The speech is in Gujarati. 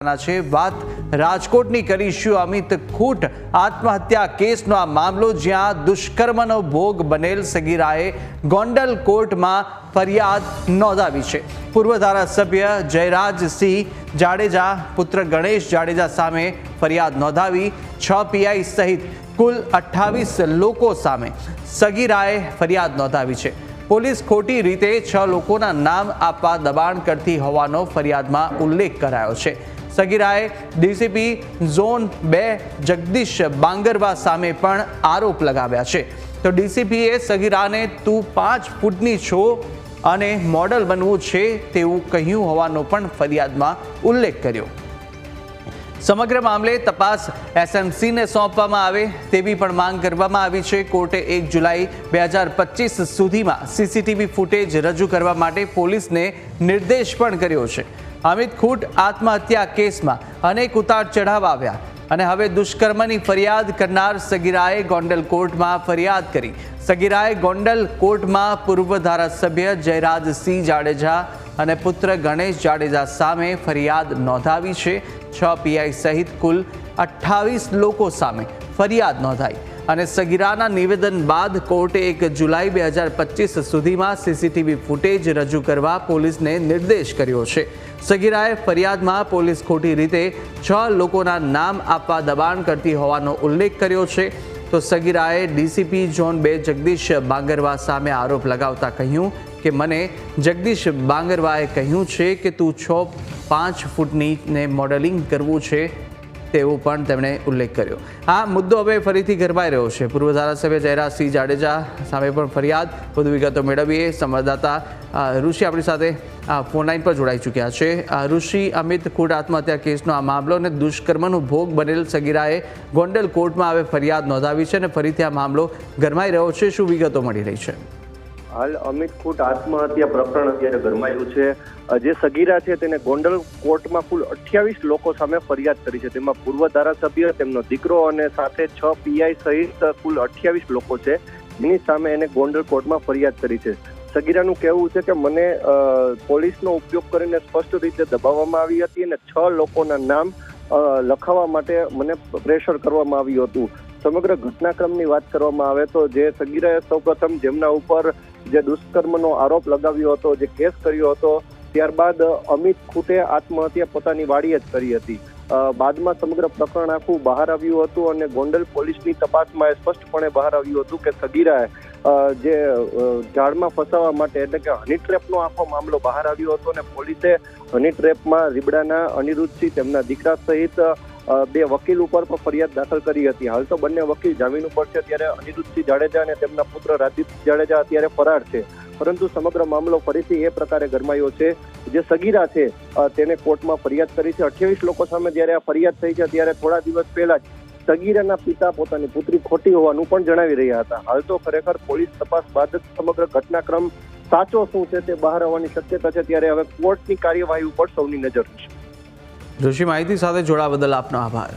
છે વાત રાજકોટની કરીશું। અમિત ખૂટ આત્મહત્યા કેસનો આ મામલો, જ્યાં દુષ્કર્મનો ભોગ બનેલ સગીરાએ ગોંડલ કોર્ટમાં ફરિયાદ નોંધાવી છે। પૂર્વ ધારાસભ્ય જયરાજસિંહ જાડેજા પુત્ર ગણેશ જાડેજા સામે ફરિયાદ નોંધાવી। 6 પીઆઈ સહિત કુલ 28 લોકો સામે સગીરાએ ફરિયાદ નોંધાવી છે। પોલીસ ખોટી રીતે 6 લોકોના નામ આપવા દબાણ કરતી હોવાનો ફરિયાદમાં ઉલ્લેખ કરાયો છે। સગીરાએ ડીસીપી ઝોન 2 જગદીશ બાંગરવા સામે પણ આરોપ લગાવ્યા છે। તો ડીસીપીએ સગીરાને તું 5 ફૂટની છો અને મોડલ બનવું છે તેવું કહ્યું હોવાનો પણ ફરિયાદમાં ઉલ્લેખ કર્યો। સમગ્ર મામલે તપાસ એસએમસીને સોંપવામાં આવે તેવી પણ માંગ કરવામાં આવી છે। કોર્ટે 1 જુલાઈ 2025 સુધીમાં સીસીટીવી ફૂટેજ રજૂ કરવા માટે પોલીસને નિર્દેશ પણ કર્યો છે। અમિત ખૂટ આત્મહત્યા કેસમાં અનેક ઉતાર ચઢાવ આવ્યા અને હવે દુષ્કર્મની ફરિયાદ કરનાર સગીરાએ ગોંડલ કોર્ટમાં ફરિયાદ કરી। સગીરાએ ગોંડલ કોર્ટમાં પૂર્વ ધારાસભ્ય જયરાજસિંહ જાડેજા અને પુત્ર ગણેશ જાડેજા સામે ફરિયાદ નોંધાવી છે। 6 પીઆઈ સહિત કુલ 28 લોકો સામે ફરિયાદ નોંધાઈ અને સગીરાના નિવેદન બાદ કોર્ટે 1 જુલાઈ 2025 સુધીમાં સીસીટીવી ફૂટેજ રજૂ કરવા પોલીસને નિર્દેશ કર્યો છે। સગીરાએ ફરિયાદમાં પોલીસ ખોટી રીતે 6 લોકોના નામ આપવા દબાણ કરતી હોવાનો ઉલ્લેખ કર્યો છે। તો સગીરાએ ડીસીપી ઝોન 2 જગદીશ બાંગરવા સામે આરોપ લગાવતા કહ્યું કે મને જગદીશ બાંગરવાએ કહ્યું છે કે તું 5 ફૂટની ને મોડેલિંગ કરવું છે તેવો પણ તેમણે ઉલ્લેખ કર્યો। આ મુદ્દો હવે ફરીથી ગરમાઈ રહ્યો છે। પૂર્વ ધારાસભ્ય જયરાજસિંહ જાડેજા સામે પણ ફરિયાદ। વધુ વિગતો મેળવીએ। સંવાદદાતા ઋષિ આપણી સાથે ફોન લાઈન પર જોડાઈ ચૂક્યા છે। ઋષિ, અમિત ખૂટ આત્મહત્યા કેસનો આ મામલો અને દુષ્કર્મનો ભોગ બનેલ સગીરાએ ગોંડલ કોર્ટમાં હવે ફરિયાદ નોંધાવી છે અને ફરીથી આ મામલો ગરમાઈ રહ્યો છે। શું વિગતો મળી રહી છે? હાલ અમિત ખૂટ આત્મહત્યા પ્રકરણ અત્યારે ગરમાયું છે। જે સગીરા છે તેને ગોંડલ કોર્ટમાં કુલ 28 લોકો સામે ફરિયાદ કરી છે। તેમાં પૂર્વ ધારાસભ્ય, તેમનો દીકરો અને સાથે 6 પીઆઈ સહિત કુલ 28 લોકો છે, જેની સામે એને ગોંડલ કોર્ટમાં ફરિયાદ કરી છે। સગીરાનું કહેવું છે કે મને પોલીસનો ઉપયોગ કરીને સ્પષ્ટ રીતે દબાવવામાં આવી હતી અને 6 લોકોના નામ લખાવવા માટે મને પ્રેશર કરવામાં આવ્યું હતું। સમગ્ર ઘટનાક્રમની વાત કરવામાં આવે તો જે સગીરાએ સૌપ્રથમ જેમના ઉપર જે દુષ્કર્મનો આરોપ લગાવ્યો હતો, જે કેસ કર્યો હતો, ત્યારબાદ અમિત ખૂટે આત્મહત્યા પોતાની વાડીએ જ કરી હતી। બાદમાં સમગ્ર પ્રકરણ આખું બહાર આવ્યું હતું અને ગોંડલ પોલીસની તપાસમાં એ સ્પષ્ટપણે બહાર આવ્યું હતું કે સગીરાએ જે ઝાડમાં ફસાવવા માટે એટલે કે હની ટ્રેપનો આખો મામલો બહાર આવ્યો હતો અને પોલીસે હની ટ્રેપમાં રીબડાના અનિરુદ્ધસિંહ, તેમના દીકરા સહિત 2 વકીલ ઉપર પણ ફરિયાદ દાખલ કરી હતી। હાલ તો બંને વકીલ જામીન ઉપર છે, ત્યારે અનિરુદ્ધસિંહ જાડેજા અને તેમના પુત્ર રાજદીપ જાડેજા અત્યારે ફરાર છે। પરંતુ સમગ્ર મામલો ફરીથી એ પ્રકારે ગરમાયો છે। જે સગીરા છે તેને કોર્ટમાં ફરિયાદ કરી છે। 28 લોકો સામે જ્યારે આ ફરિયાદ થઈ છે ત્યારે થોડા દિવસ પહેલા જ સગીરાના પિતા પોતાની પુત્રી ખોટી હોવાનું પણ જણાવી રહ્યા હતા। હાલ તો ખરેખર પોલીસ તપાસ બાદ જ સમગ્ર ઘટનાક્રમ સાચો શું છે તે બહાર આવવાની શક્યતા છે। ત્યારે હવે કોર્ટની કાર્યવાહી ઉપર સૌની નજર છે। ઋષિ, માહિતી સાથે જોડાવા બદલ આપનો આભાર।